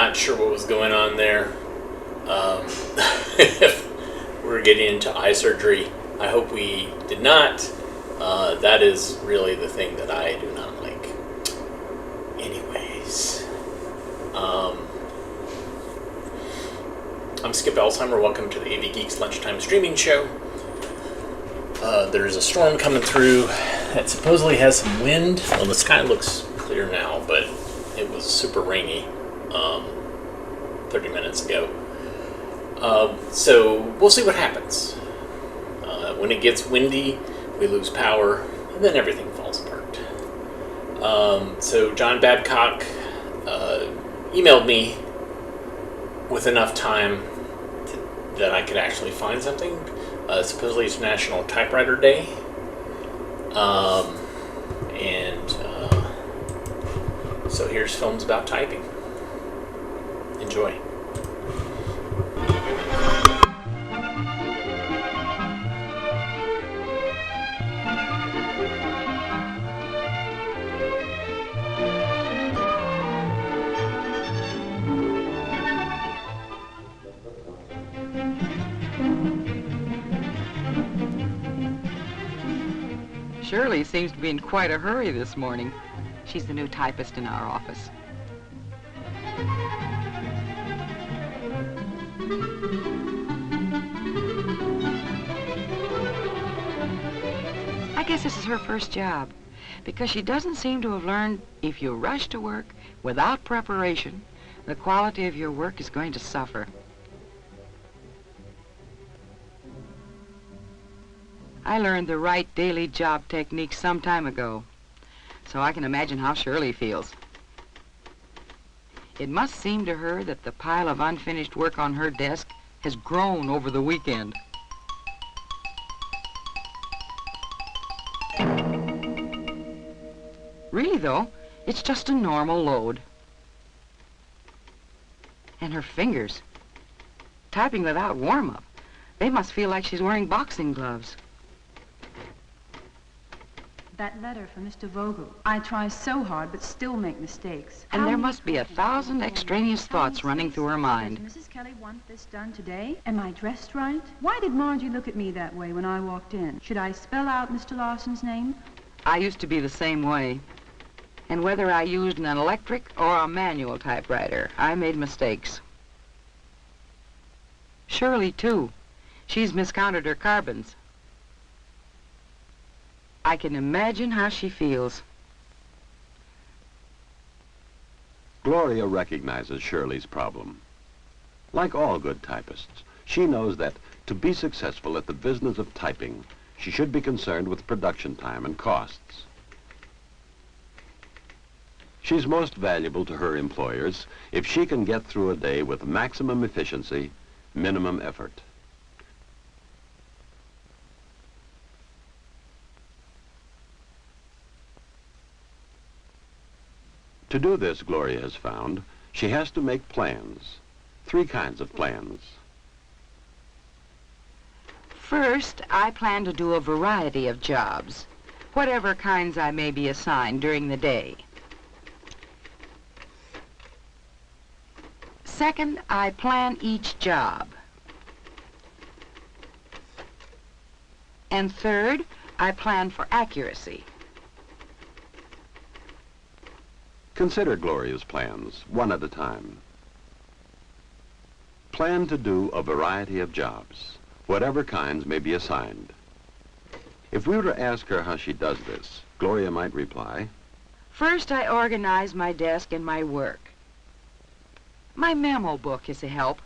not sure what was going on there. We're getting into eye surgery. I hope we did not. That is really the thing that I do not like. Anyways. I'm Skip Alzheimer. Welcome to the AV Geeks Lunchtime Streaming Show. There's a storm coming through that supposedly has some wind. Well, the sky looks clear now, but it was super rainy 30 minutes ago. So we'll see what happens. When it gets windy, we lose power, and then everything falls apart. So John Babcock emailed me with enough time that I could actually find something. Supposedly it's National Typewriter Day. So here's films about typing. Enjoy. Shirley seems to be in quite a hurry this morning. She's the new typist in our office. I guess this is her first job, because she doesn't seem to have learned if you rush to work without preparation, the quality of your work is going to suffer. I learned the right daily job technique some time ago, so I can imagine how Shirley feels. It must seem to her that the pile of unfinished work on her desk has grown over the weekend. Really, though, it's just a normal load. And her fingers, typing without warm-up, they must feel like she's wearing boxing gloves. That letter from Mr. Vogel. I try so hard, but still make mistakes. And there must be 1,000 extraneous thoughts running through her mind. Does Mrs. Kelly want this done today? Am I dressed right? Why did Margie look at me that way when I walked in? Should I spell out Mr. Larson's name? I used to be the same way. And whether I used an electric or a manual typewriter, I made mistakes. Shirley, too. She's miscounted her carbons. I can imagine how she feels. Gloria recognizes Shirley's problem. Like all good typists, she knows that to be successful at the business of typing, she should be concerned with production time and costs. She's most valuable to her employers if she can get through a day with maximum efficiency, minimum effort. To do this, Gloria has found, she has to make plans. 3 kinds of plans. First, I plan to do a variety of jobs, whatever kinds I may be assigned during the day. Second, I plan each job. And third, I plan for accuracy. Consider Gloria's plans, one at a time. Plan to do a variety of jobs, whatever kinds may be assigned. If we were to ask her how she does this, Gloria might reply, First, I organize my desk and my work. My memo book is a help.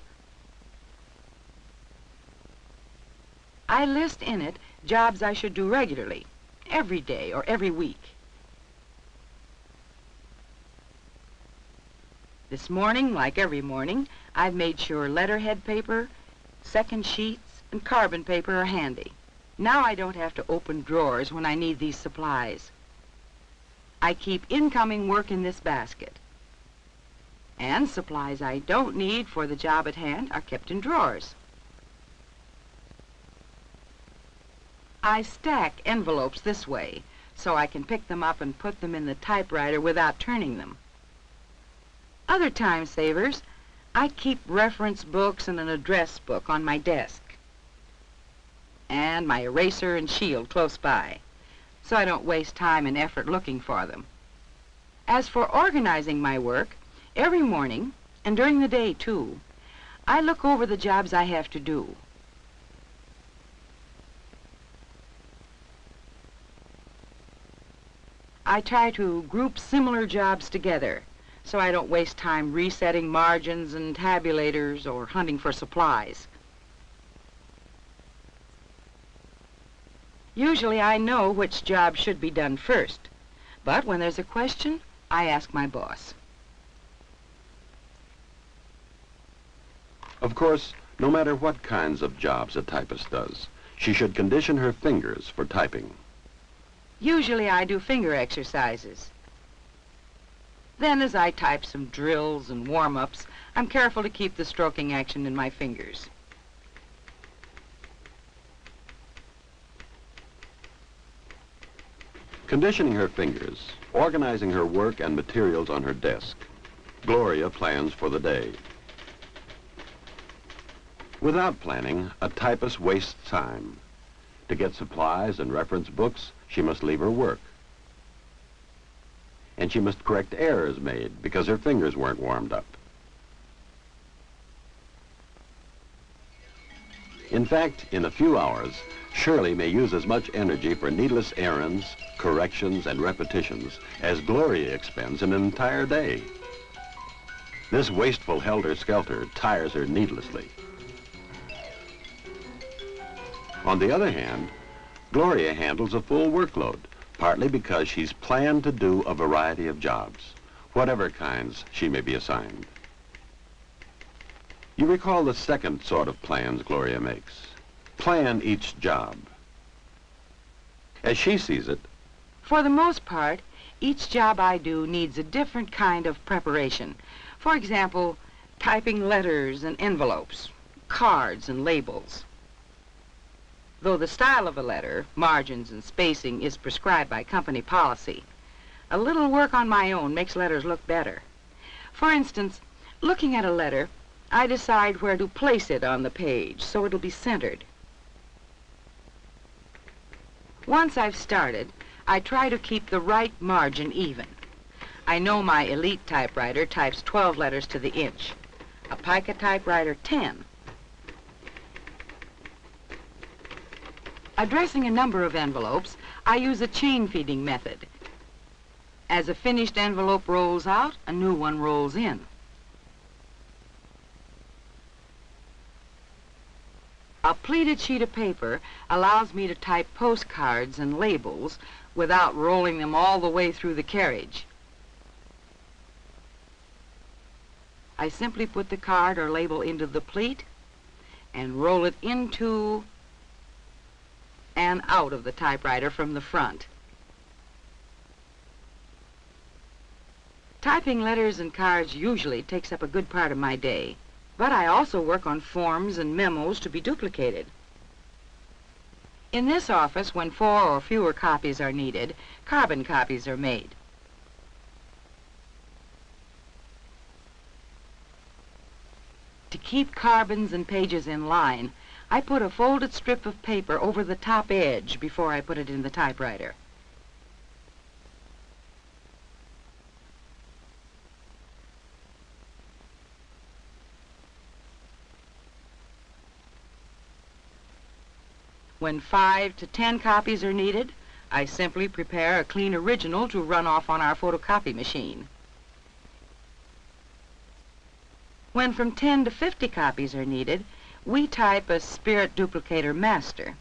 I list in it jobs I should do regularly, every day or every week. This morning, like every morning, I've made sure letterhead paper, second sheets, and carbon paper are handy. Now I don't have to open drawers when I need these supplies. I keep incoming work in this basket. And supplies I don't need for the job at hand are kept in drawers. I stack envelopes this way so I can pick them up and put them in the typewriter without turning them. Other time savers, I keep reference books and an address book on my desk, and my eraser and shield close by, so I don't waste time and effort looking for them. As for organizing my work, every morning, and during the day too, I look over the jobs I have to do. I try to group similar jobs together, so I don't waste time resetting margins and tabulators or hunting for supplies. Usually I know which job should be done first, but when there's a question, I ask my boss. Of course, no matter what kinds of jobs a typist does, she should condition her fingers for typing. Usually I do finger exercises. Then as I type some drills and warm-ups, I'm careful to keep the stroking action in my fingers. Conditioning her fingers, organizing her work and materials on her desk, Gloria plans for the day. Without planning, a typist wastes time. To get supplies and reference books, she must leave her work. And she must correct errors made because her fingers weren't warmed up. In fact, in a few hours, Shirley may use as much energy for needless errands, corrections, and repetitions as Gloria expends in an entire day. This wasteful helter-skelter tires her needlessly. On the other hand, Gloria handles a full workload, partly because she's planned to do a variety of jobs, whatever kinds she may be assigned. You recall the second sort of plans Gloria makes. Plan each job. As she sees it, For the most part, each job I do needs a different kind of preparation. For example, typing letters and envelopes, cards and labels. Though the style of a letter, margins and spacing, is prescribed by company policy, a little work on my own makes letters look better. For instance, looking at a letter, I decide where to place it on the page so it'll be centered. Once I've started, I try to keep the right margin even. I know my Elite typewriter types 12 letters to the inch, a Pica typewriter 10. Addressing a number of envelopes, I use a chain feeding method. As a finished envelope rolls out, a new one rolls in. A pleated sheet of paper allows me to type postcards and labels without rolling them all the way through the carriage. I simply put the card or label into the pleat and roll it into and out of the typewriter from the front. Typing letters and cards usually takes up a good part of my day, but I also work on forms and memos to be duplicated. In this office, when 4 or fewer copies are needed, carbon copies are made. To keep carbons and pages in line, I put a folded strip of paper over the top edge before I put it in the typewriter. When 5 to 10 copies are needed, I simply prepare a clean original to run off on our photocopy machine. When from 10 to 50 copies are needed, we type a Spirit Duplicator Master.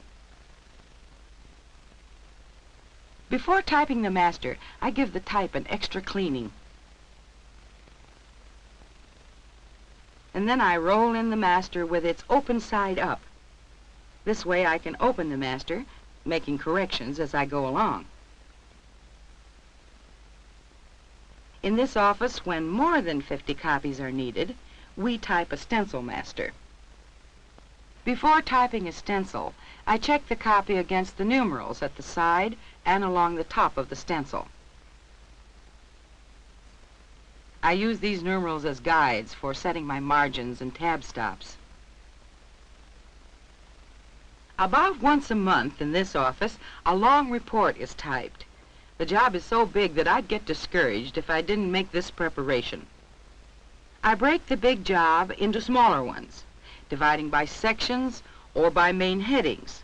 Before typing the master, I give the type an extra cleaning. And then I roll in the master with its open side up. This way I can open the master, making corrections as I go along. In this office, when more than 50 copies are needed, we type a stencil master. Before typing a stencil, I check the copy against the numerals at the side and along the top of the stencil. I use these numerals as guides for setting my margins and tab stops. About once a month in this office, a long report is typed. The job is so big that I'd get discouraged if I didn't make this preparation. I break the big job into smaller ones, dividing by sections or by main headings.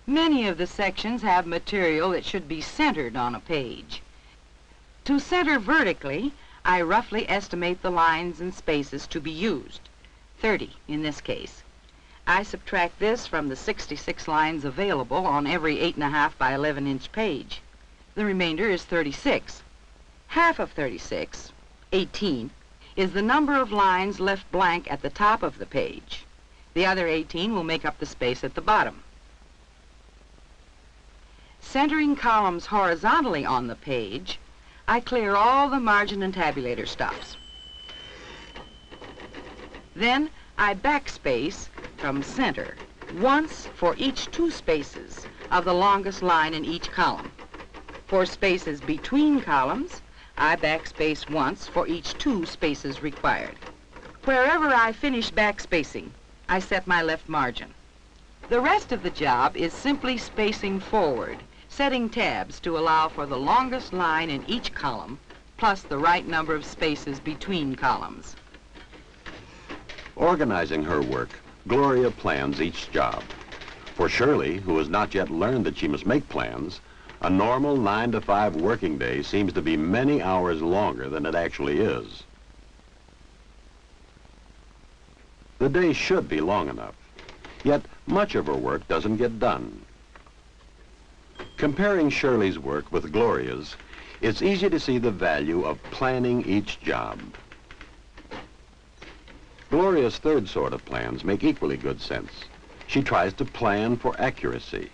Many of the sections have material that should be centered on a page. To center vertically, I roughly estimate the lines and spaces to be used, 30 in this case. I subtract this from the 66 lines available on every 8.5 by 11-inch page. The remainder is 36. Half of 36, 18, is the number of lines left blank at the top of the page. The other 18 will make up the space at the bottom. Centering columns horizontally on the page, I clear all the margin and tabulator stops. Then I backspace from center once for each 2 spaces of the longest line in each column. For spaces between columns, I backspace once for each 2 spaces required. Wherever I finish backspacing, I set my left margin. The rest of the job is simply spacing forward, setting tabs to allow for the longest line in each column, plus the right number of spaces between columns. Organizing her work, Gloria plans each job. For Shirley, who has not yet learned that she must make plans, a normal 9-to-5 working day seems to be many hours longer than it actually is. The day should be long enough, yet much of her work doesn't get done. Comparing Shirley's work with Gloria's, it's easy to see the value of planning each job. Gloria's third sort of plans make equally good sense. She tries to plan for accuracy.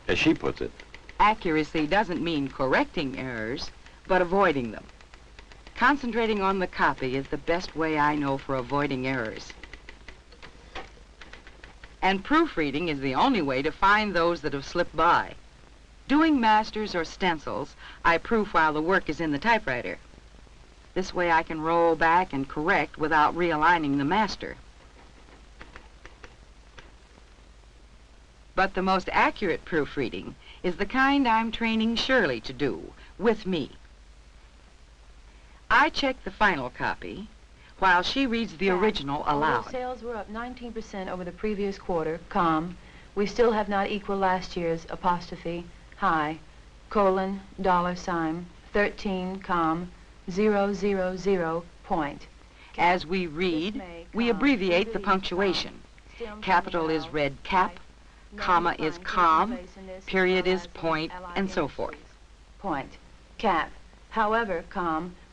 As she puts it, Accuracy doesn't mean correcting errors, but avoiding them. Concentrating on the copy is the best way I know for avoiding errors. And proofreading is the only way to find those that have slipped by. Doing masters or stencils, I proof while the work is in the typewriter. This way I can roll back and correct without realigning the master. But the most accurate proofreading is the kind I'm training Shirley to do, with me. I check the final copy, while she reads the original aloud. Although sales were up 19% over the previous quarter, we still have not equaled last year's apostrophe, high, colon, $, 13, 000 point. As we read, we abbreviate the punctuation. Capital is read cap, comma is com, period is point, and so forth. Point, cap. However,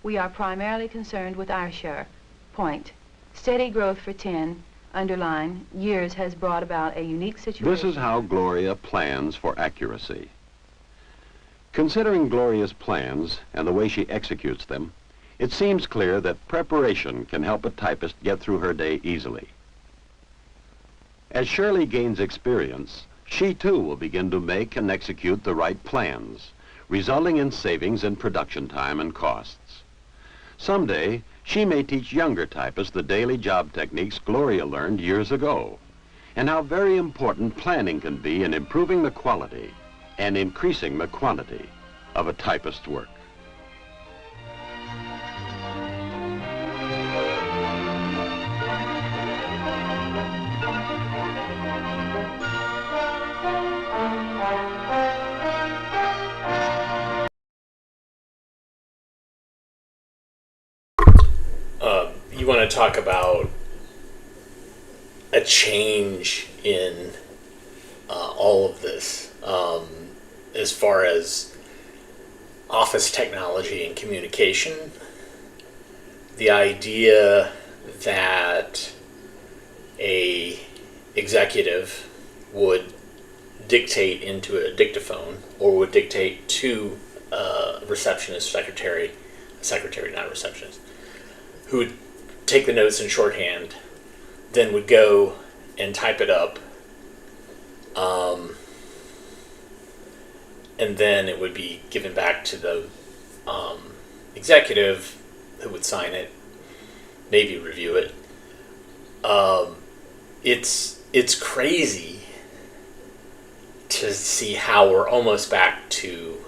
we are primarily concerned with our share. Point. Steady growth for 10, underline, years has brought about a unique situation. this is how Gloria plans for accuracy. Considering Gloria's plans and the way she executes them, it seems clear that preparation can help a typist get through her day easily. As Shirley gains experience, she too will begin to make and execute the right plans, resulting in savings in production time and costs. Someday, she may teach younger typists the daily job techniques Gloria learned years ago, and how very important planning can be in improving the quality and increasing the quantity of a typist's work. You want to talk about a change in all of this as far as office technology and communication. The idea that a executive would dictate into a dictaphone or would dictate to a receptionist, secretary, not a receptionist, who would take the notes in shorthand, then would go and type it up, and then it would be given back to the executive who would sign it, maybe review it. It's crazy to see how we're almost back to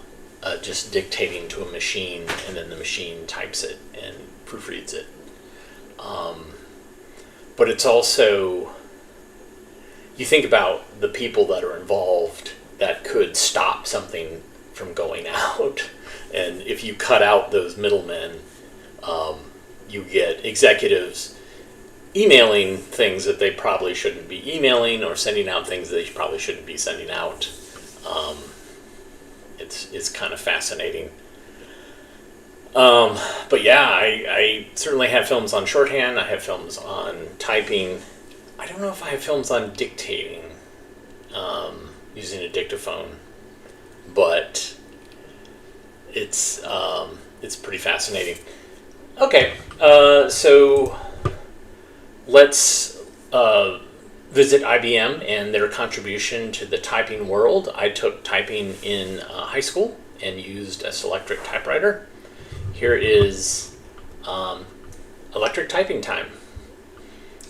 just dictating to a machine, and then the machine types it and proofreads it. But it's also, you think about the people that are involved that could stop something from going out. And if you cut out those middlemen, you get executives emailing things that they probably shouldn't be emailing, or sending out things that they probably shouldn't be sending out. It's kind of fascinating. But yeah, I certainly have films on shorthand. I have films on typing. I don't know if I have films on dictating, using a dictaphone, but it's pretty fascinating. Okay, so let's visit IBM and their contribution to the typing world. I took typing in high school and used a Selectric typewriter. Here is Electric Typing Time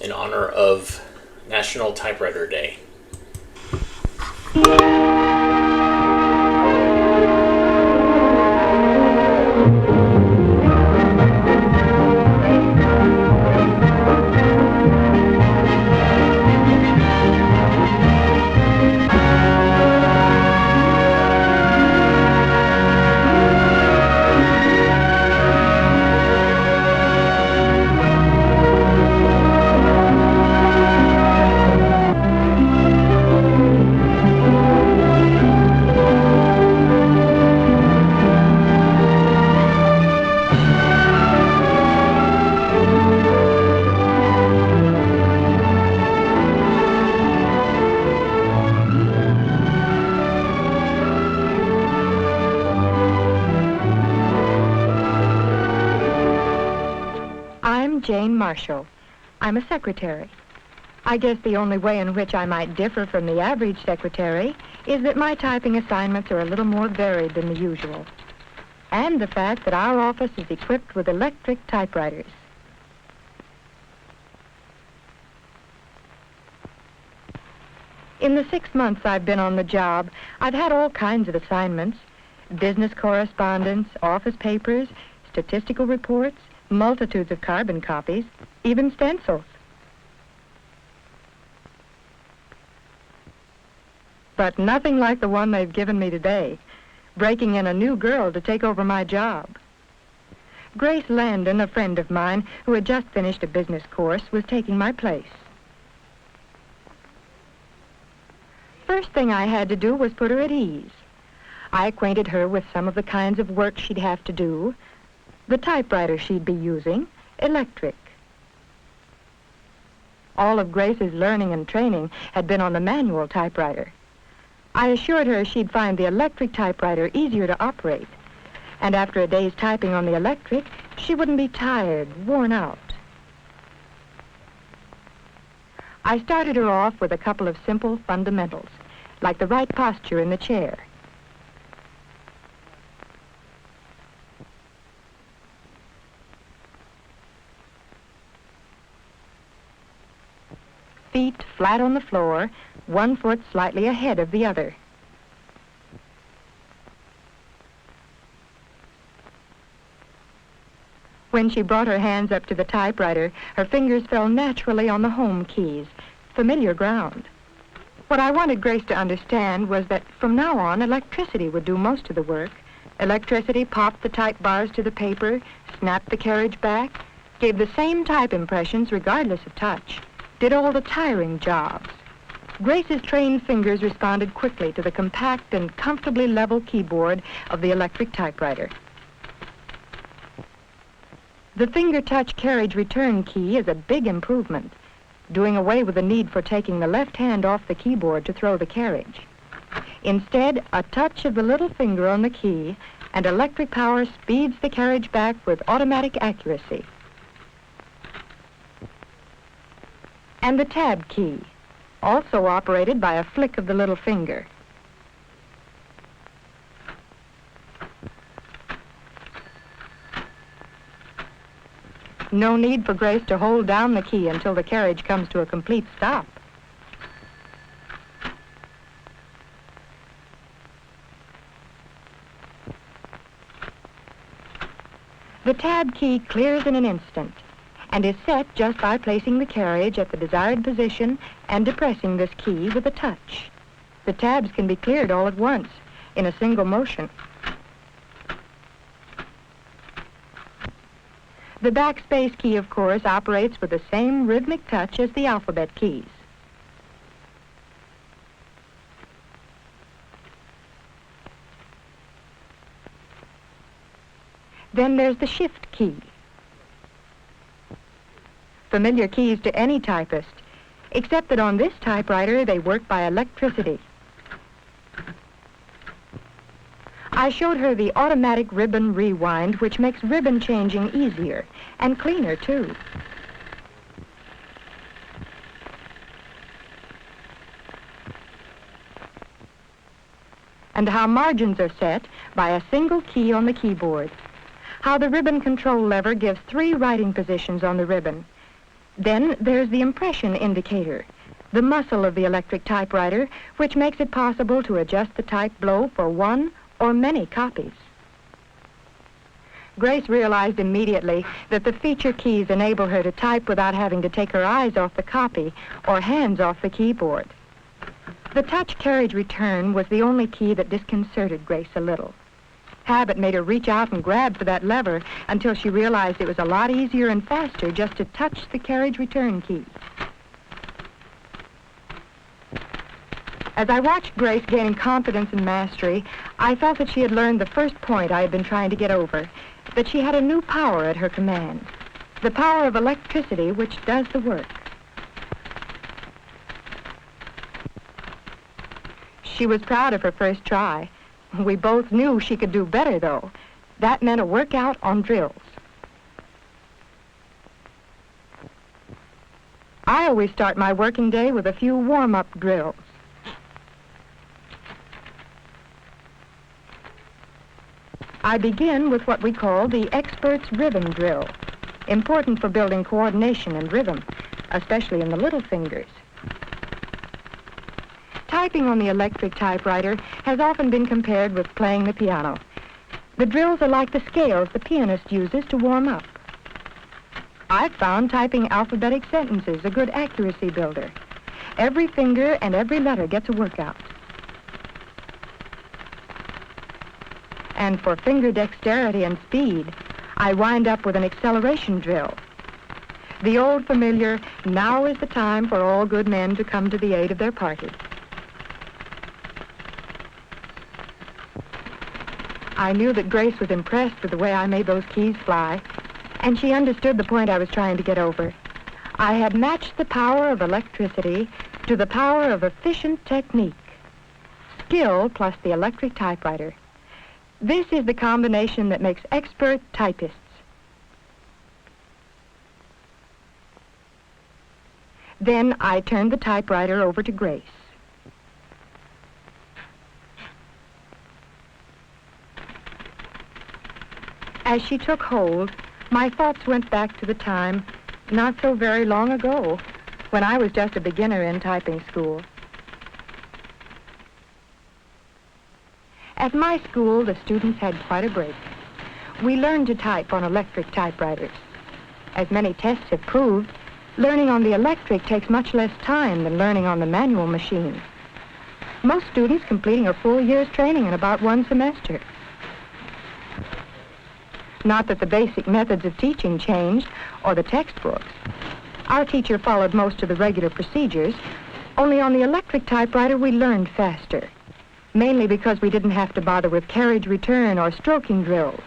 in honor of National Typewriter Day. Jane Marshall. I'm a secretary. I guess the only way in which I might differ from the average secretary is that my typing assignments are a little more varied than the usual, and the fact that our office is equipped with electric typewriters. In the 6 months I've been on the job, I've had all kinds of assignments: business correspondence, office papers, statistical reports, multitudes of carbon copies, even stencils. But nothing like the one they've given me today, breaking in a new girl to take over my job. Grace Landon, a friend of mine who had just finished a business course, was taking my place. First thing I had to do was put her at ease. I acquainted her with some of the kinds of work she'd have to do, the typewriter she'd be using, electric. All of Grace's learning and training had been on the manual typewriter. I assured her she'd find the electric typewriter easier to operate, and after a day's typing on the electric, she wouldn't be tired, worn out. I started her off with a couple of simple fundamentals, like the right posture in the chair. Feet flat on the floor, one foot slightly ahead of the other. When she brought her hands up to the typewriter, her fingers fell naturally on the home keys, familiar ground. What I wanted Grace to understand was that from now on, electricity would do most of the work. Electricity popped the type bars to the paper, snapped the carriage back, gave the same type impressions regardless of touch, did all the tiring jobs. Grace's trained fingers responded quickly to the compact and comfortably level keyboard of the electric typewriter. The finger touch carriage return key is a big improvement, doing away with the need for taking the left hand off the keyboard to throw the carriage. Instead, a touch of the little finger on the key and electric power speeds the carriage back with automatic accuracy. And the tab key, also operated by a flick of the little finger. No need for Grace to hold down the key until the carriage comes to a complete stop. The tab key clears in an instant and is set just by placing the carriage at the desired position and depressing this key with a touch. The tabs can be cleared all at once in a single motion. The backspace key, of course, operates with the same rhythmic touch as the alphabet keys. Then there's the shift key. Familiar keys to any typist, except that on this typewriter they work by electricity. I showed her the automatic ribbon rewind, which makes ribbon changing easier and cleaner, too. And how margins are set by a single key on the keyboard. How the ribbon control lever gives 3 writing positions on the ribbon. Then there's the impression indicator, the muscle of the electric typewriter, which makes it possible to adjust the type blow for 1 or many copies. Grace realized immediately that the feature keys enable her to type without having to take her eyes off the copy or hands off the keyboard. The touch carriage return was the only key that disconcerted Grace a little. Habit made her reach out and grab for that lever until she realized it was a lot easier and faster just to touch the carriage return key. As I watched Grace gaining confidence and mastery, I felt that she had learned the first point I had been trying to get over, that she had a new power at her command, the power of electricity which does the work. She was proud of her first try. We both knew she could do better, though. That meant a workout on drills. I always start my working day with a few warm-up drills. I begin with what we call the expert's rhythm drill, important for building coordination and rhythm, especially in the little fingers. Typing on the electric typewriter has often been compared with playing the piano. The drills are like the scales the pianist uses to warm up. I've found typing alphabetic sentences a good accuracy builder. Every finger and every letter gets a workout. And for finger dexterity and speed, I wind up with an acceleration drill. The old familiar, now is the time for all good men to come to the aid of their party. I knew that Grace was impressed with the way I made those keys fly, and she understood the point I was trying to get over. I had matched the power of electricity to the power of efficient technique. Skill plus the electric typewriter. This is the combination that makes expert typists. Then I turned the typewriter over to Grace. As she took hold, my thoughts went back to the time, not so very long ago, when I was just a beginner in typing school. At my school, the students had quite a break. We learned to type on electric typewriters. As many tests have proved, learning on the electric takes much less time than learning on the manual machine. Most students completing a full year's training in about 1 semester. Not that the basic methods of teaching changed, or the textbooks. Our teacher followed most of the regular procedures, only on the electric typewriter we learned faster. Mainly because we didn't have to bother with carriage return or stroking drills.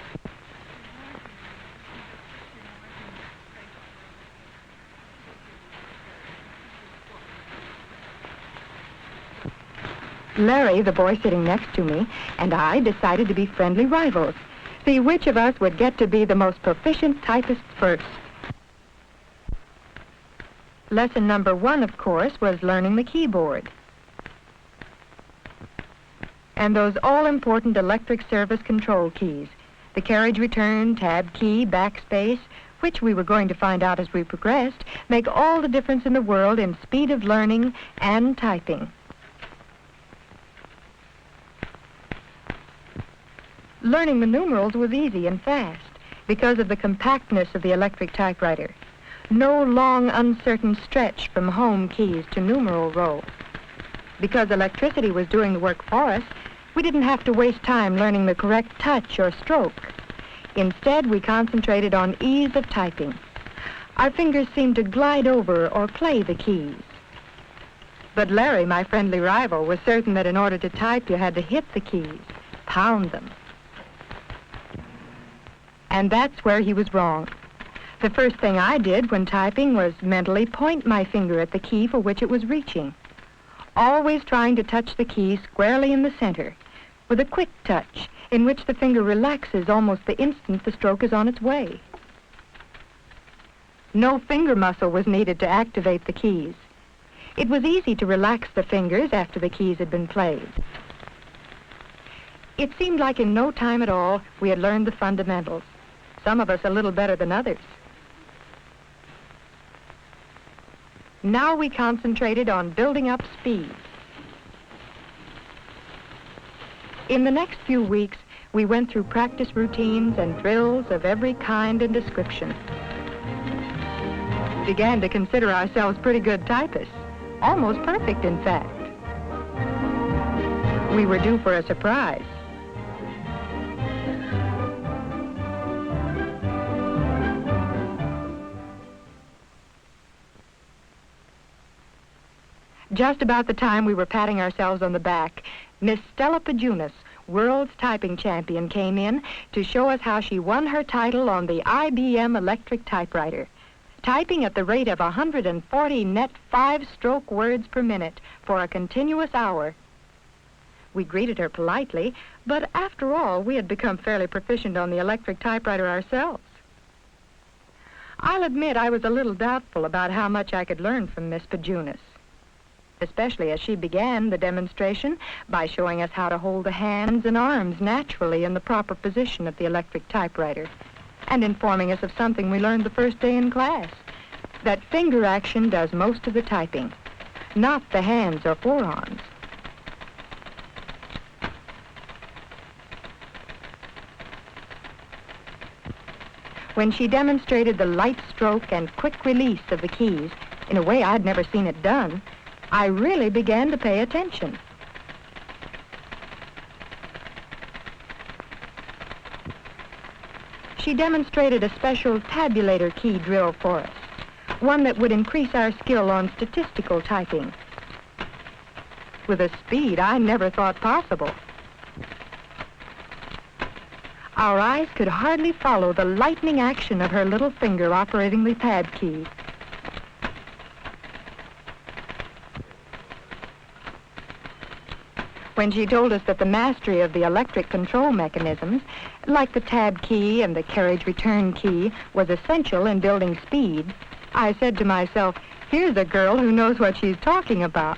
Larry, the boy sitting next to me, and I decided to be friendly rivals. See which of us would get to be the most proficient typist first. Lesson number 1, of course, was learning the keyboard. And those all-important electric service control keys, the carriage return, tab key, backspace, which we were going to find out as we progressed, make all the difference in the world in speed of learning and typing. Learning the numerals was easy and fast because of the compactness of the electric typewriter. No long, uncertain stretch from home keys to numeral row. Because electricity was doing the work for us, we didn't have to waste time learning the correct touch or stroke. Instead, we concentrated on ease of typing. Our fingers seemed to glide over or play the keys. But Larry, my friendly rival, was certain that in order to type, you had to hit the keys, pound them. And that's where he was wrong. The first thing I did when typing was mentally point my finger at the key for which it was reaching, always trying to touch the key squarely in the center, with a quick touch in which the finger relaxes almost the instant the stroke is on its way. No finger muscle was needed to activate the keys. It was easy to relax the fingers after the keys had been played. It seemed like in no time at all we had learned the fundamentals, some of us a little better than others. Now we concentrated on building up speed. In the next few weeks, we went through practice routines and drills of every kind and description. Began to consider ourselves pretty good typists, almost perfect, in fact. We were due for a surprise. Just about the time we were patting ourselves on the back, Miss Stella Pajunas, world's typing champion, came in to show us how she won her title on the IBM electric typewriter, typing at the rate of 140 net 5-stroke words per minute for a continuous hour. We greeted her politely, but after all, we had become fairly proficient on the electric typewriter ourselves. I'll admit I was a little doubtful about how much I could learn from Miss Pajunas, especially as she began the demonstration by showing us how to hold the hands and arms naturally in the proper position of the electric typewriter, and informing us of something we learned the first day in class, that finger action does most of the typing, not the hands or forearms. When she demonstrated the light stroke and quick release of the keys in a way I'd never seen it done, I really began to pay attention. She demonstrated a special tabulator key drill for us, one that would increase our skill on statistical typing, with a speed I never thought possible. Our eyes could hardly follow the lightning action of her little finger operating the tab key. When she told us that the mastery of the electric control mechanisms, like the tab key and the carriage return key, was essential in building speed, I said to myself, here's a girl who knows what she's talking about.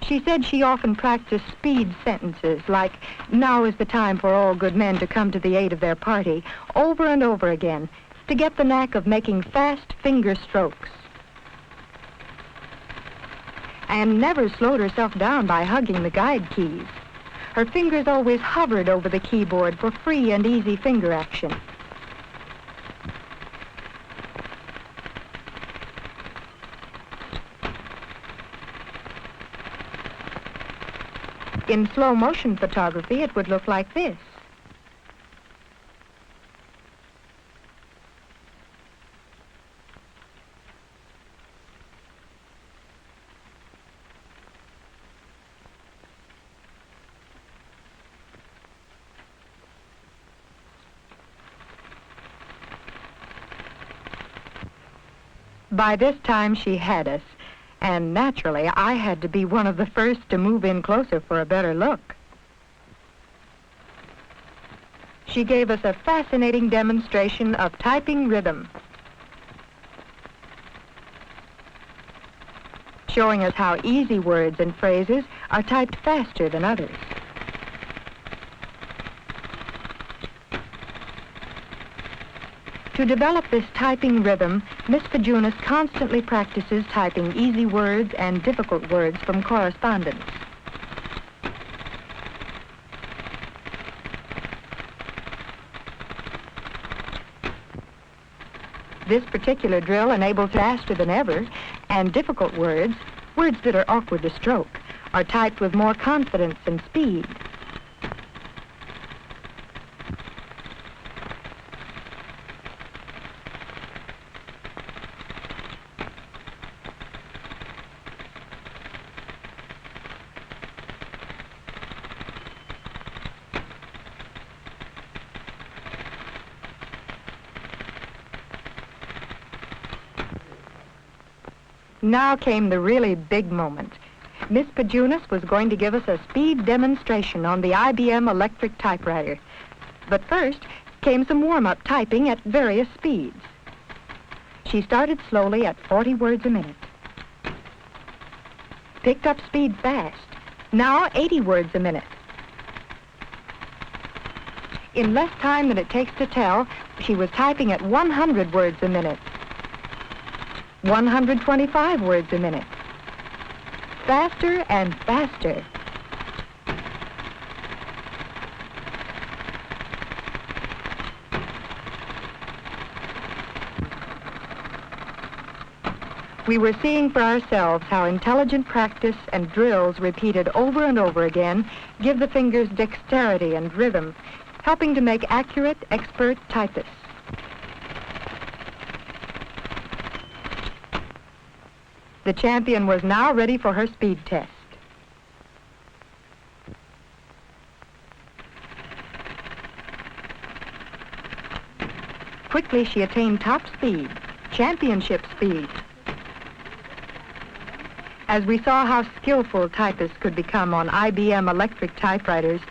She said she often practiced speed sentences like, now is the time for all good men to come to the aid of their party, over and over again, to get the knack of making fast finger strokes. And never slowed herself down by hugging the guide keys. Her fingers always hovered over the keyboard for free and easy finger action. In slow motion photography, it would look like this. By this time, she had us, and naturally, I had to be one of the first to move in closer for a better look. She gave us a fascinating demonstration of typing rhythm. showing us how easy words and phrases are typed faster than others. To develop this typing rhythm, Miss Pajunas constantly practices typing easy words and difficult words from correspondence. This particular drill enables faster than ever, and difficult words, words that are awkward to stroke, are typed with more confidence and speed. Now came the really big moment. Miss Pajunas was going to give us a speed demonstration on the IBM electric typewriter. But first came some warm-up typing at various speeds. She started slowly at 40 words a minute. Picked up speed fast. Now 80 words a minute. In less time than it takes to tell, she was typing at 100 words a minute. 125 words a minute. Faster and faster. We were seeing for ourselves how intelligent practice and drills repeated over and over again give the fingers dexterity and rhythm, helping to make accurate, expert typists. The champion was now ready for her speed test. Quickly she attained top speed, championship speed. As we saw how skillful typists could become on IBM electric typewriters,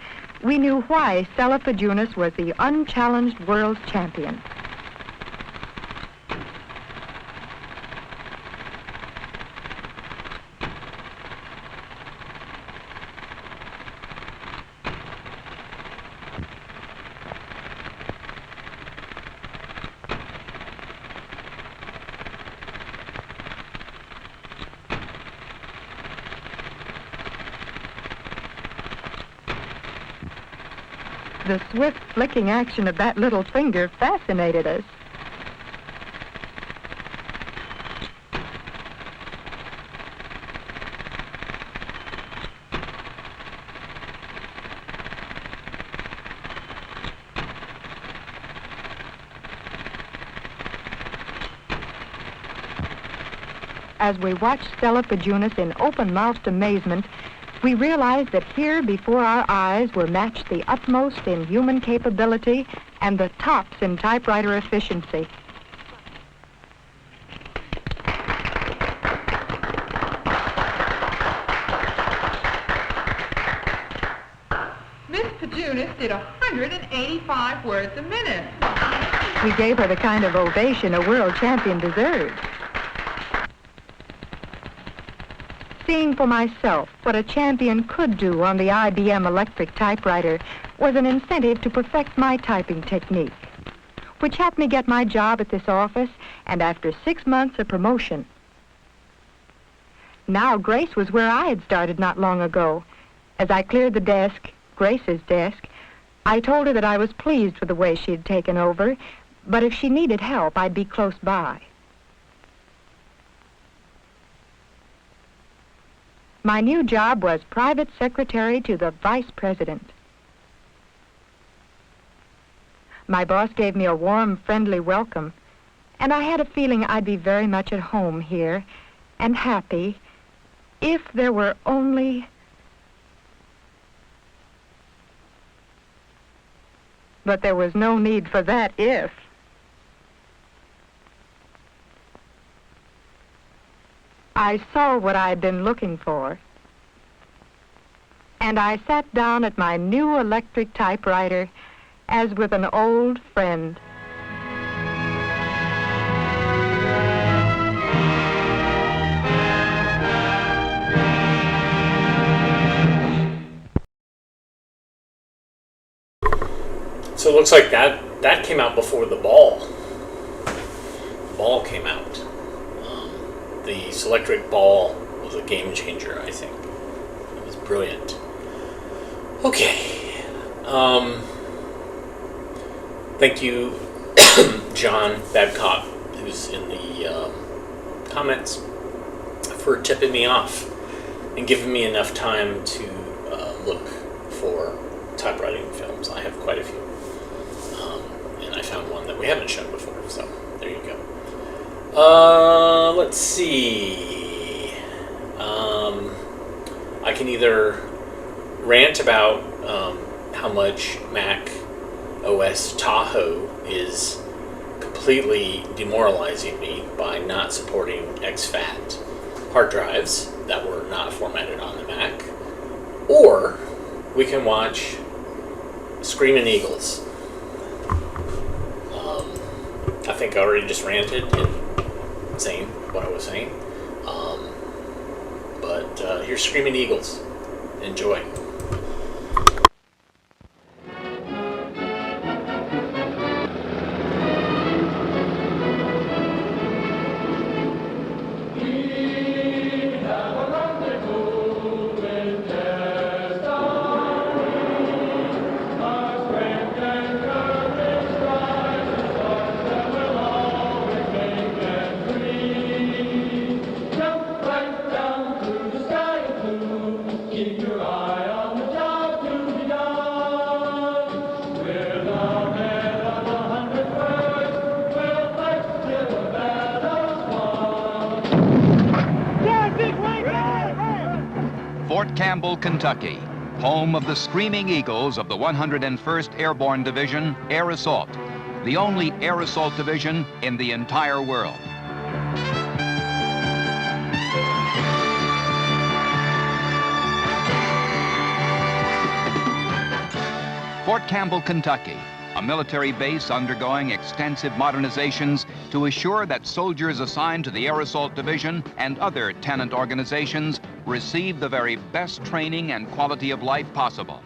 we knew why Stella Pajunas was the unchallenged world champion. The swift flicking action of that little finger fascinated us. As we watched Stella Pajunas in open-mouthed amazement, we realized that here before our eyes were matched the utmost in human capability and the tops in typewriter efficiency. Miss Pajunas did 185 words a minute. We gave her the kind of ovation a world champion deserves. Seeing for myself what a champion could do on the IBM electric typewriter was an incentive to perfect my typing technique, which helped me get my job at this office and after 6 months a promotion. Now Grace was where I had started not long ago. As I cleared the desk, Grace's desk, I told her that I was pleased with the way she had taken over, but if she needed help, I'd be close by. My new job was private secretary to the vice president. My boss gave me a warm, friendly welcome, and I had a feeling I'd be very much at home here and happy if there were only... But there was no need for that if. I saw what I'd been looking for, and I sat down at my new electric typewriter as with an old friend. So it looks like that came out before the ball. The ball came out. The Selectric ball was a game changer, I think. It was brilliant. Okay. Thank you, John Babcock, who's in the comments, for tipping me off and giving me enough time to look for typewriting films. I have quite a few. And I found one that we haven't shown before, so there you go. Let's see. I can either rant about how much Mac OS Tahoe is completely demoralizing me by not supporting exFAT hard drives that were not formatted on the Mac, or we can watch Screaming Eagles. I think I already just ranted in saying what I was saying, but here's Screaming Eagles. Enjoy. Fort Campbell, Kentucky, home of the Screaming Eagles of the 101st Airborne Division, Air Assault, the only air assault division in the entire world. Fort Campbell, Kentucky, a military base undergoing extensive modernizations to assure that soldiers assigned to the Air Assault Division and other tenant organizations receive the very best training and quality of life possible.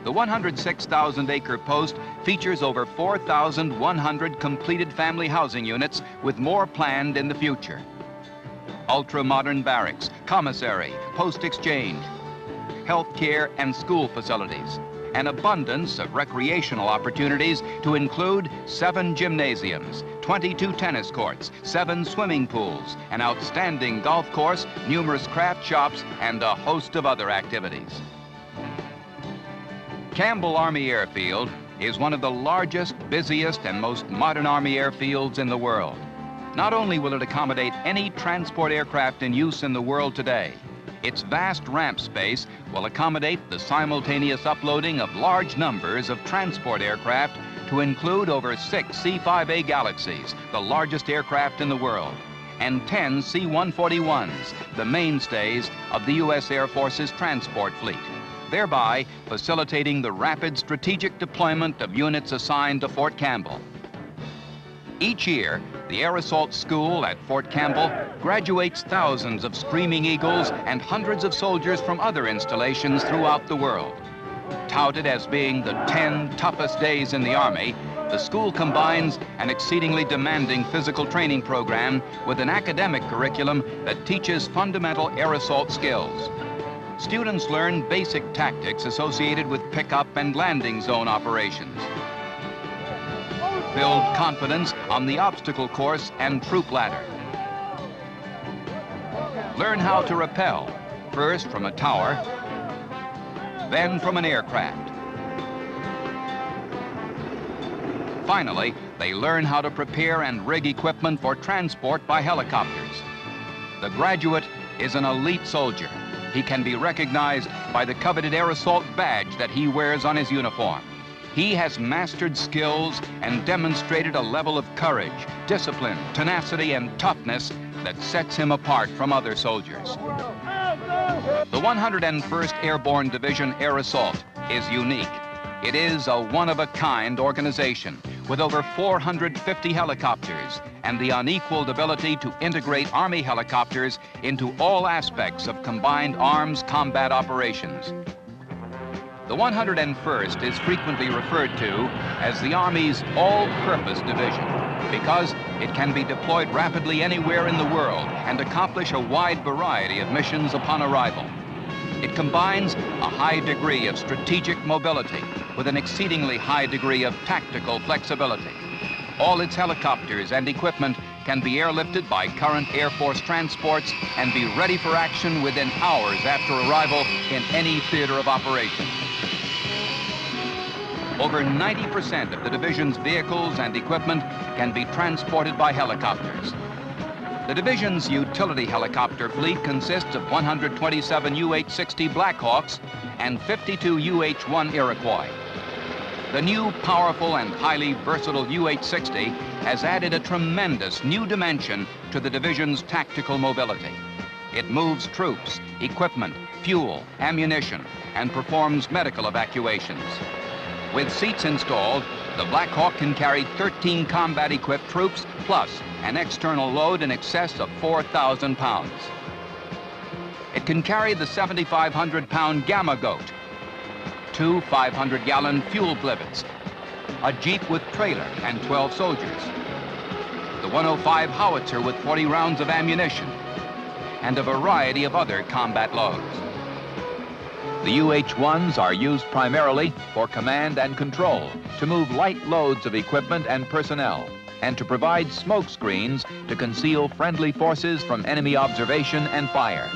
The 106,000-acre post features over 4,100 completed family housing units, with more planned in the future. Ultra-modern barracks, commissary, post exchange, health care and school facilities, an abundance of recreational opportunities to include 7 gymnasiums, 22 tennis courts, 7 swimming pools, an outstanding golf course, numerous craft shops, and a host of other activities. Campbell Army Airfield is one of the largest, busiest, and most modern Army airfields in the world. Not only will it accommodate any transport aircraft in use in the world today, its vast ramp space will accommodate the simultaneous uploading of large numbers of transport aircraft to include over 6 C-5A Galaxies, the largest aircraft in the world, and 10 C-141s, the mainstays of the U.S. Air Force's transport fleet, thereby facilitating the rapid strategic deployment of units assigned to Fort Campbell. Each year, the Air Assault School at Fort Campbell graduates thousands of Screaming Eagles and hundreds of soldiers from other installations throughout the world. Touted as being the 10 toughest days in the Army, the school combines an exceedingly demanding physical training program with an academic curriculum that teaches fundamental air assault skills. Students learn basic tactics associated with pickup and landing zone operations. Build confidence on the obstacle course and troop ladder. Learn how to rappel, first from a tower, then from an aircraft. Finally, they learn how to prepare and rig equipment for transport by helicopters. The graduate is an elite soldier. He can be recognized by the coveted Air Assault badge that he wears on his uniform. He has mastered skills and demonstrated a level of courage, discipline, tenacity, and toughness that sets him apart from other soldiers. The 101st Airborne Division Air Assault is unique. It is a one-of-a-kind organization with over 450 helicopters and the unequaled ability to integrate Army helicopters into all aspects of combined arms combat operations. The 101st is frequently referred to as the Army's all-purpose division because it can be deployed rapidly anywhere in the world and accomplish a wide variety of missions upon arrival. It combines a high degree of strategic mobility with an exceedingly high degree of tactical flexibility. All its helicopters and equipment can be airlifted by current Air Force transports and be ready for action within hours after arrival in any theater of operation. Over 90% of the division's vehicles and equipment can be transported by helicopters. The division's utility helicopter fleet consists of 127 UH-60 Blackhawks and 52 UH-1 Iroquois. The new, powerful, and highly versatile UH-60 has added a tremendous new dimension to the division's tactical mobility. It moves troops, equipment, fuel, ammunition, and performs medical evacuations. With seats installed, the Black Hawk can carry 13 combat-equipped troops plus an external load in excess of 4,000 pounds. It can carry the 7,500-pound Gamma Goat, 2 500-gallon fuel blivets, a Jeep with trailer and 12 soldiers, the 105 howitzer with 40 rounds of ammunition, and a variety of other combat loads. The UH-1s are used primarily for command and control, to move light loads of equipment and personnel, and to provide smoke screens to conceal friendly forces from enemy observation and fire.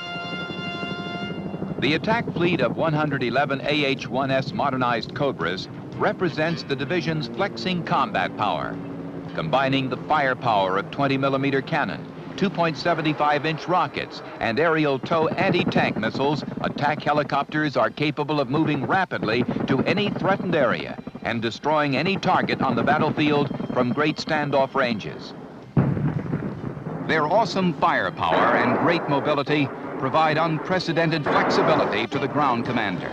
The attack fleet of 111 AH-1S modernized Cobras represents the division's flexing combat power, combining the firepower of 20-millimeter cannon, 2.75-inch rockets, and aerial tow anti-tank missiles. Attack helicopters are capable of moving rapidly to any threatened area and destroying any target on the battlefield from great standoff ranges. Their awesome firepower and great mobility provide unprecedented flexibility to the ground commander.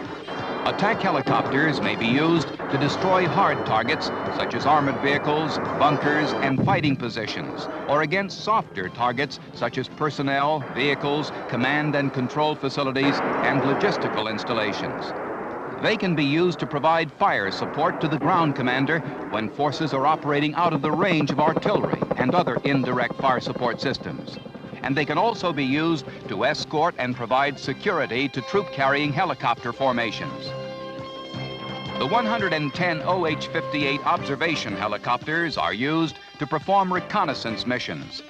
Attack helicopters may be used to destroy hard targets such as armored vehicles, bunkers, and fighting positions, or against softer targets such as personnel, vehicles, command and control facilities, and logistical installations. They can be used to provide fire support to the ground commander when forces are operating out of the range of artillery and other indirect fire support systems. And they can also be used to escort and provide security to troop-carrying helicopter formations. The 110 OH-58 observation helicopters are used to perform reconnaissance missions,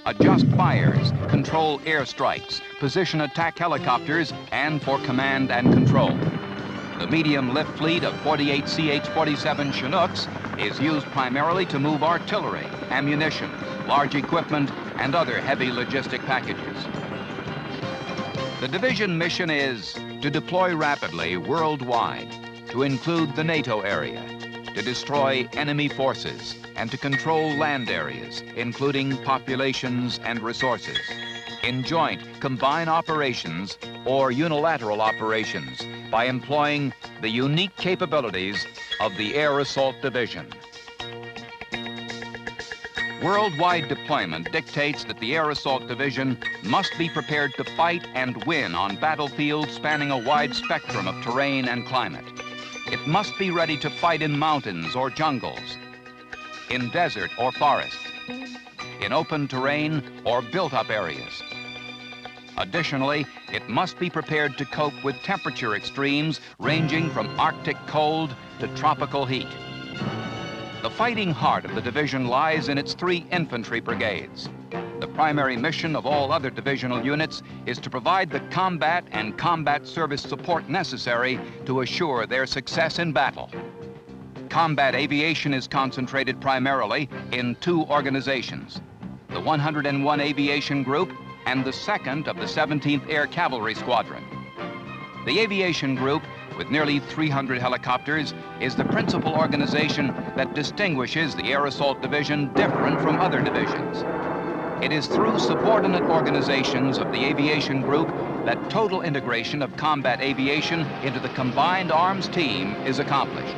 adjust fires, control airstrikes, position attack helicopters, and for command and control. The medium lift fleet of 48 CH-47 Chinooks is used primarily to move artillery, ammunition, large equipment, and other heavy logistic packages. The division mission is to deploy rapidly worldwide, to include the NATO area, to destroy enemy forces, and to control land areas, including populations and resources, in joint, combined operations or unilateral operations by employing the unique capabilities of the Air Assault Division. Worldwide deployment dictates that the Air Assault Division must be prepared to fight and win on battlefields spanning a wide spectrum of terrain and climate. It must be ready to fight in mountains or jungles, in desert or forests, in open terrain or built-up areas. Additionally, it must be prepared to cope with temperature extremes ranging from Arctic cold to tropical heat. The fighting heart of the division lies in its 3 infantry brigades. The primary mission of all other divisional units is to provide the combat and combat service support necessary to assure their success in battle. Combat aviation is concentrated primarily in 2 organizations, the 101 Aviation Group and the 2nd of the 17th Air Cavalry Squadron. The Aviation Group, with nearly 300 helicopters, is the principal organization that distinguishes the Air Assault Division different from other divisions. It is through subordinate organizations of the Aviation Group that total integration of combat aviation into the combined arms team is accomplished.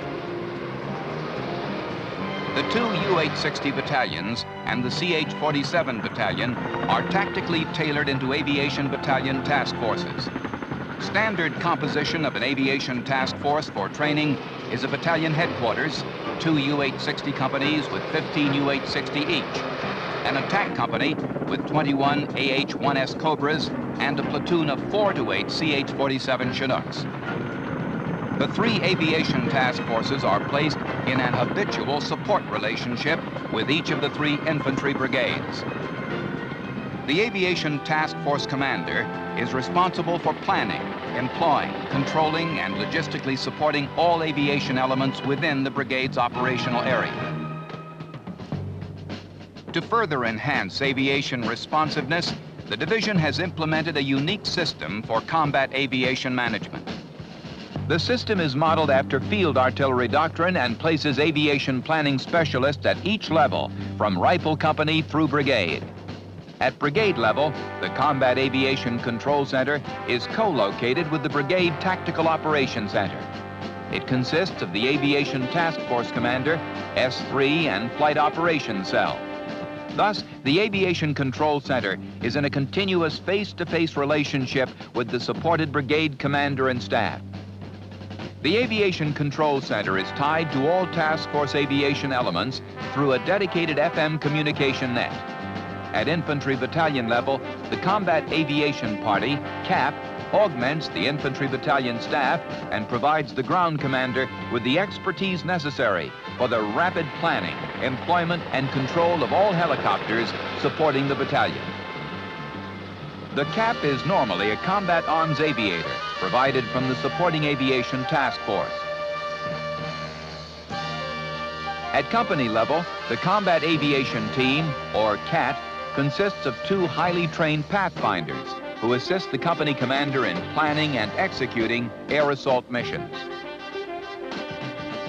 The 2 UH-60 battalions and the CH-47 battalion are tactically tailored into aviation battalion task forces. Standard composition of an aviation task force for training is a battalion headquarters, 2 U-860 companies with 15 U-860 each, an attack company with 21 AH-1S Cobras, and a platoon of 4 to 8 CH-47 Chinooks. The 3 aviation task forces are placed in an habitual support relationship with each of the 3 infantry brigades. The Aviation Task Force Commander is responsible for planning, employing, controlling, and logistically supporting all aviation elements within the brigade's operational area. To further enhance aviation responsiveness, the division has implemented a unique system for combat aviation management. The system is modeled after field artillery doctrine and places aviation planning specialists at each level, from rifle company through brigade. At brigade level, the Combat Aviation Control Center is co-located with the Brigade Tactical Operations Center. It consists of the Aviation Task Force Commander, S3, and Flight Operations Cell. Thus, the Aviation Control Center is in a continuous face-to-face relationship with the supported brigade commander and staff. The Aviation Control Center is tied to all task force aviation elements through a dedicated FM communication net. At infantry battalion level, the Combat Aviation Party, CAP, augments the infantry battalion staff and provides the ground commander with the expertise necessary for the rapid planning, employment, and control of all helicopters supporting the battalion. The CAP is normally a combat arms aviator provided from the supporting aviation task force. At company level, the Combat Aviation Team, or CAT, consists of 2 highly trained pathfinders who assist the company commander in planning and executing air assault missions.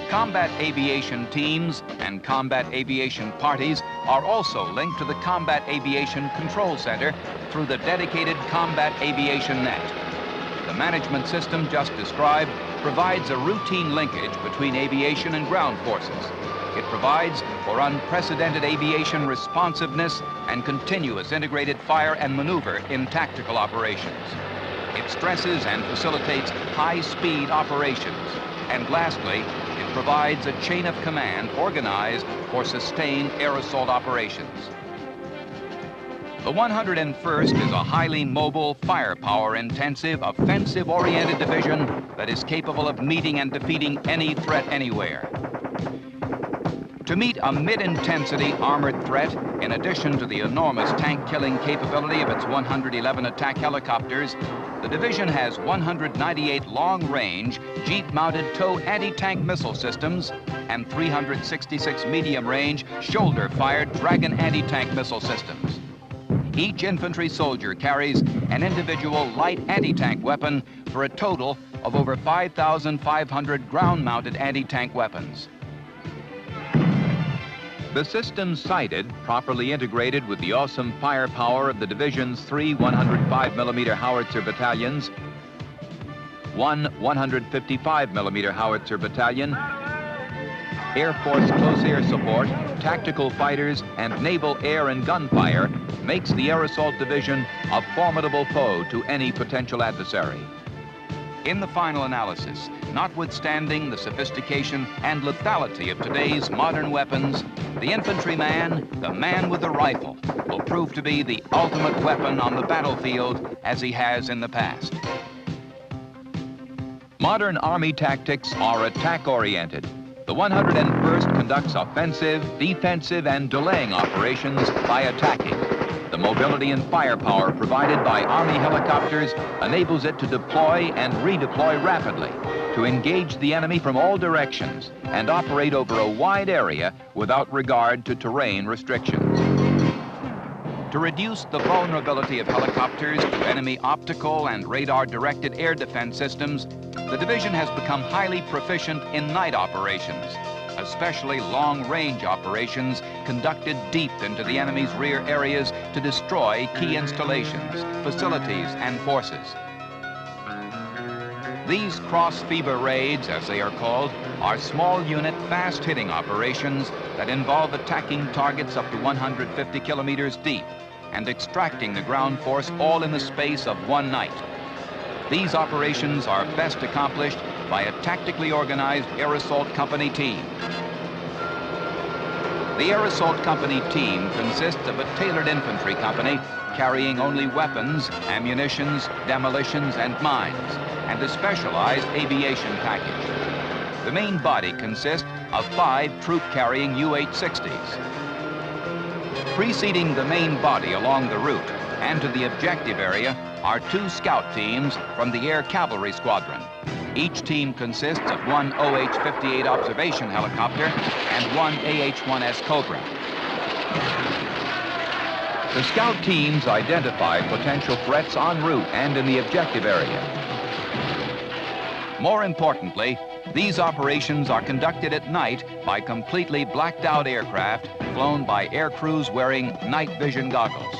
Combat aviation teams and combat aviation parties are also linked to the Combat Aviation Control Center through the dedicated Combat Aviation Net. The management system just described provides a routine linkage between aviation and ground forces. It provides for unprecedented aviation responsiveness and continuous integrated fire and maneuver in tactical operations. It stresses and facilitates high-speed operations. And lastly, it provides a chain of command organized for sustained air assault operations. The 101st is a highly mobile, firepower-intensive, offensive-oriented division that is capable of meeting and defeating any threat anywhere. To meet a mid-intensity armored threat, in addition to the enormous tank-killing capability of its 111 attack helicopters, the division has 198 long-range, jeep-mounted tow anti-tank missile systems and 366 medium-range, shoulder-fired Dragon anti-tank missile systems. Each infantry soldier carries an individual light anti-tank weapon for a total of over 5,500 ground-mounted anti-tank weapons. The system sighted, properly integrated with the awesome firepower of the division's 3 105mm howitzer battalions, 1 155mm howitzer battalion, Air Force close air support, tactical fighters, and naval air and gunfire makes the Air Assault Division a formidable foe to any potential adversary. In the final analysis, notwithstanding the sophistication and lethality of today's modern weapons, the infantryman, the man with the rifle, will prove to be the ultimate weapon on the battlefield as he has in the past. Modern Army tactics are attack-oriented. The 101st conducts offensive, defensive, and delaying operations by attacking. The mobility and firepower provided by Army helicopters enables it to deploy and redeploy rapidly, to engage the enemy from all directions and operate over a wide area without regard to terrain restrictions. To reduce the vulnerability of helicopters to enemy optical and radar-directed air defense systems, the division has become highly proficient in night operations, especially long-range operations conducted deep into the enemy's rear areas to destroy key installations, facilities, and forces. These cross-fever raids, as they are called, are small-unit, fast-hitting operations that involve attacking targets up to 150 kilometers deep and extracting the ground force all in the space of one night. these operations are best accomplished by a tactically organized air assault company team. The Air Assault Company team consists of a tailored infantry company carrying only weapons, ammunitions, demolitions, and mines, and a specialized aviation package. The main body consists of 5 troop-carrying U-860s. Preceding the main body along the route and to the objective area are 2 scout teams from the Air Cavalry Squadron. Each team consists of 1 OH-58 observation helicopter and 1 AH-1S Cobra. The scout teams identify potential threats en route and in the objective area. More importantly, these operations are conducted at night by completely blacked out aircraft flown by air crews wearing night vision goggles.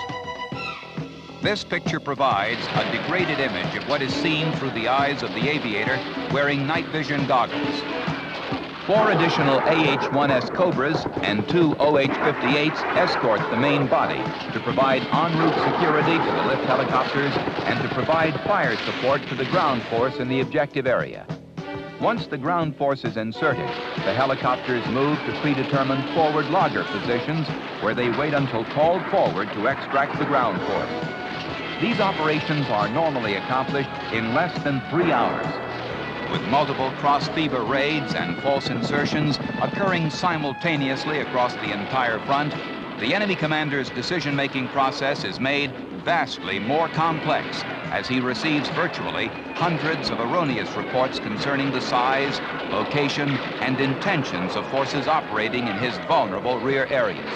This picture provides a degraded image of what is seen through the eyes of the aviator wearing night vision goggles. 4 additional AH-1S Cobras and 2 OH-58s escort the main body to provide en route security to the lift helicopters and to provide fire support to the ground force in the objective area. Once the ground force is inserted, the helicopters move to predetermined forward logger positions where they wait until called forward to extract the ground force. These operations are normally accomplished in less than 3 hours. With multiple cross-fever raids and false insertions occurring simultaneously across the entire front, the enemy commander's decision-making process is made vastly more complex as he receives virtually hundreds of erroneous reports concerning the size, location, and intentions of forces operating in his vulnerable rear areas.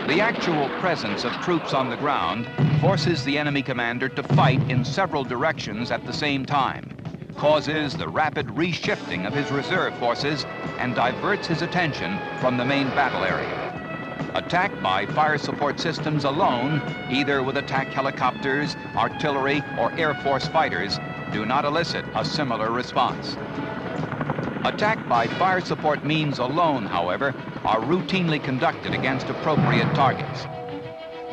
The actual presence of troops on the ground forces the enemy commander to fight in several directions at the same time, causes the rapid reshifting of his reserve forces, and diverts his attention from the main battle area. Attack by fire support systems alone, either with attack helicopters, artillery, or Air Force fighters, do not elicit a similar response. Attack by fire support means alone, however, are routinely conducted against appropriate targets.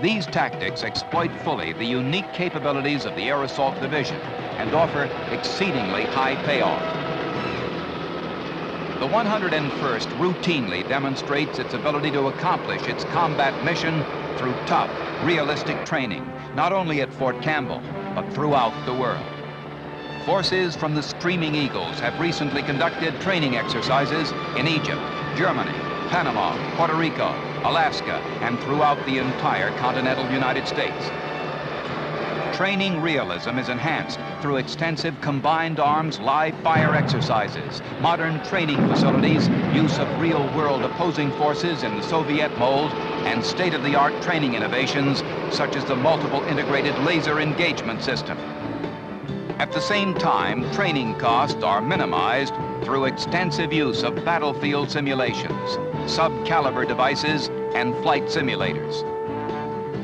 These tactics exploit fully the unique capabilities of the Air Assault Division and offer exceedingly high payoff. The 101st routinely demonstrates its ability to accomplish its combat mission through tough, realistic training, not only at Fort Campbell, but throughout the world. Forces from the Screaming Eagles have recently conducted training exercises in Egypt, Germany, Panama, Puerto Rico, Alaska, and throughout the entire continental United States. Training realism is enhanced through extensive combined arms live fire exercises, modern training facilities, use of real-world opposing forces in the Soviet mold, and state-of-the-art training innovations such as the multiple integrated laser engagement system. At the same time, training costs are minimized through extensive use of battlefield simulations, sub-caliber devices, and flight simulators.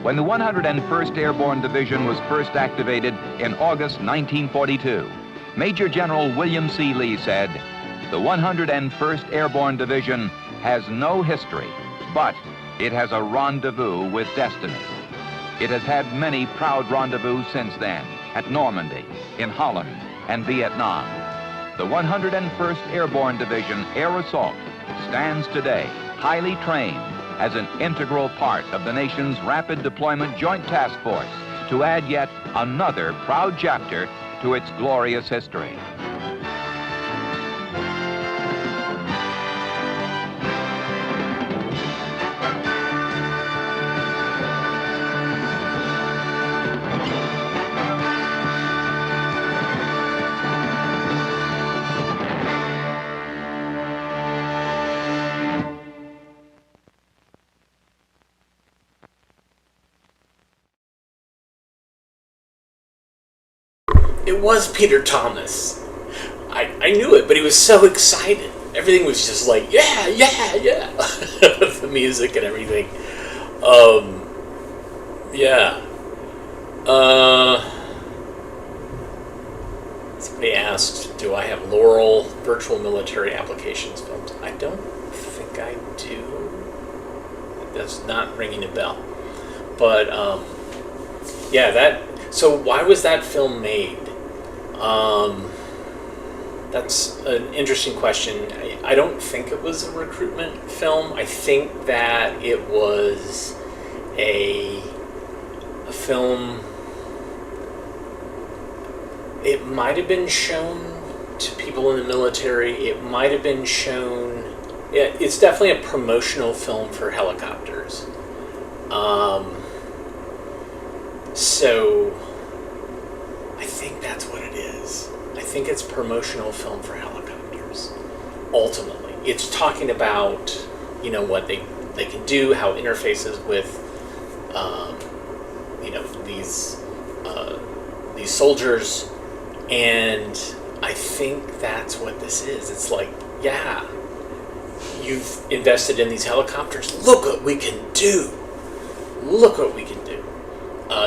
When the 101st Airborne Division was first activated in August 1942, Major General William C. Lee said, "The 101st Airborne Division has no history, but it has a rendezvous with destiny." It has had many proud rendezvous since then, at Normandy, in Holland, and Vietnam. The 101st Airborne Division Air Assault stands today highly trained as an integral part of the nation's Rapid Deployment Joint Task Force to add yet another proud chapter to its glorious history. It was Peter Thomas. I knew it, but he was so excited. Everything was just like, yeah, yeah, yeah. The music and everything. Yeah. Somebody asked, do I have Laurel virtual military applications films? I don't think I do. That's not ringing a bell. But, yeah, so why was that film made? That's an interesting question. I don't think it was a recruitment film. I think that it was a film. It might have been shown to people in the military. It might have been shown. It's definitely a promotional film for helicopters. So I think that's what it is. I think it's promotional film for helicopters. Ultimately, it's talking about what they can do, how it interfaces with these soldiers, and I think that's what this is. It's like, yeah, you've invested in these helicopters. Look what we can do. Look what we can do.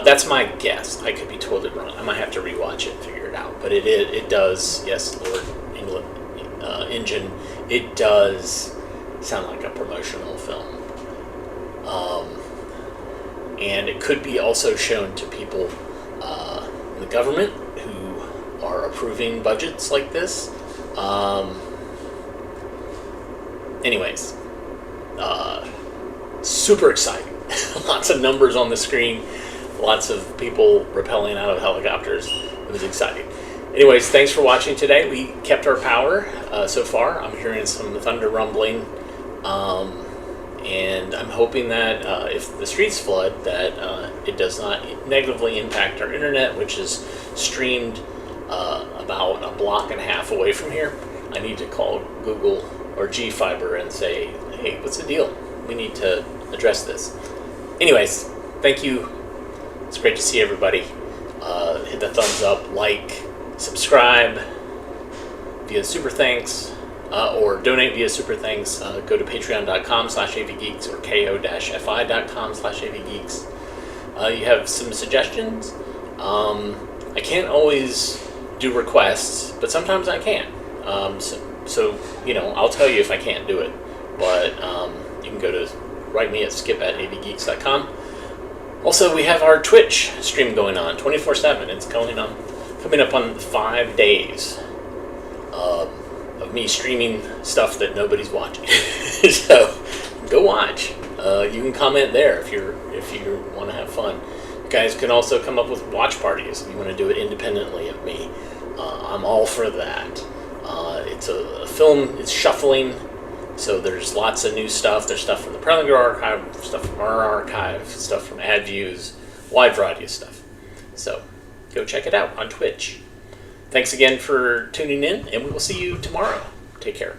That's my guess. I could be totally wrong. I might have to rewatch it and figure it out. But it does, yes, Lord England Engine, it does sound like a promotional film. And it could be also shown to people in the government who are approving budgets like this. Anyways, super exciting. Lots of numbers on the screen. Lots of people rappelling out of helicopters. It was exciting. Anyways, thanks for watching today. We kept our power so far. I'm hearing some thunder rumbling. And I'm hoping that if the streets flood, that it does not negatively impact our internet, which is streamed about a block and a half away from here. I need to call Google or G-Fiber and say, hey, what's the deal? We need to address this. Anyways, thank you. It's great to see everybody. Hit the thumbs up, like, subscribe via Super Thanks, or donate via Super Thanks. Go to patreon.com/avgeeks or ko-fi.com/avgeeks. You have some suggestions. I can't always do requests, but sometimes I can. So I'll tell you if I can't do it. But you can go to write me at skip@avgeeks.com. Also, we have our Twitch stream going on 24/7. It's coming up on 5 days of me streaming stuff that nobody's watching. So go watch. You can comment there if you want to have fun. You guys can also come up with watch parties if you want to do it independently of me. I'm all for that. It's a film. It's shuffling. So there's lots of new stuff. There's stuff from the Prelinger archive, stuff from our archive, stuff from AdViews, wide variety of stuff. So go check it out on Twitch. Thanks again for tuning in, and we will see you tomorrow. Take care.